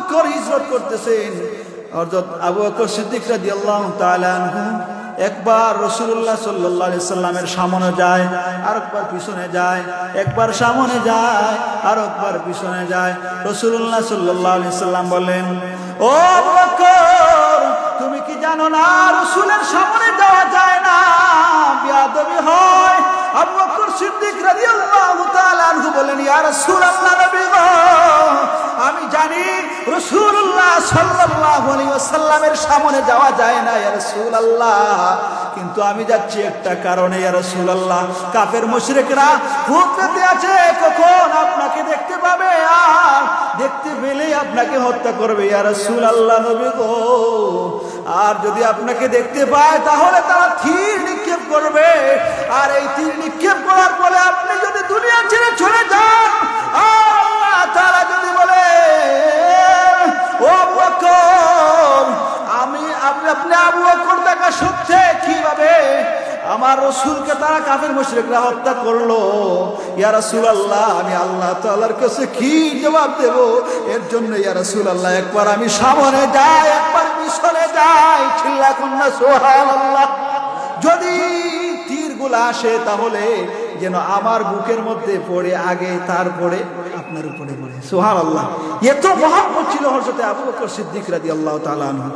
বকর হিজরত করতেছেন। হযরত আবু বকর সিদ্দিক রাদিয়াল্লাহু তাআলা আনহু একবার রাসূলুল্লাহ সাল্লাল্লাহু আলাইহি সাল্লামের সামনে যায়, আরেকবার পিছনে যায়, একবার সামনে যায়, আরেকবার পিছনে যায়। রাসূলুল্লাহ সাল্লাল্লাহু আলাইহি সাল্লাম বলেন, ও আবু বকর, তুমি কি জানো না রাসূলের সামনে যাওয়া যায় না, বেয়াদবি হয়। আবু বকর সিদ্দিক রাদিয়াল্লাহু তাআলা আনহু বলেন, ইয়া রাসূলুল্লাহ, নবী গো, আমি জানি রাসূলুল্লাহ সাল্লাল্লাহু আলাইহি ওয়াসাল্লামের সামনে যাওয়া যায় না ইয়া রাসূলুল্লাহ, কিন্তু আমি যাচ্ছি একটা কারণে ইয়া রাসূলুল্লাহ। কাফের মুশরিকরা ভূত পেতে আছে, কখন আপনাকে দেখতে পাবে আর দেখতে পেলেই আপনাকে হত্যা করবে ইয়া রাসূলুল্লাহ, নবী গো। আর যদি আপনাকে দেখতে পায় তাহলে তারা তীর নিক্ষেপ করবে, আর এই তীর নিক্ষেপ করার পরে আপনি যদি দুনিয়া ছেড়ে চলে যান, আল্লাহ তাআলা যদি বলে, ও আবু বকর, আপনি আবু বকর দেখা সত্ত্বে কিভাবে আমার রাসূলকে তারা কাফের মুশরিকরা হত্যা করলো, ইয়া রাসূলুল্লাহ, আমি আল্লাহ তাআলার কাছে কি জবাব দেব? এর জন্য ইয়া রাসূলুল্লাহ, একবার আমি সামনে যাই, একবার পিছনে যাই, চিল্লা কন্না সুবহানাল্লাহ। যদি তীরগুলো আসে তাহলে যেন আমার বুকের মধ্যে পড়ে আগে, তারপরে আপনার উপরে পড়ে। সুবহানাল্লাহ। এত মহব্বত ছিল হযরত আবু বকর সিদ্দিক রাদিয়াল্লাহু তাআলা আনহু।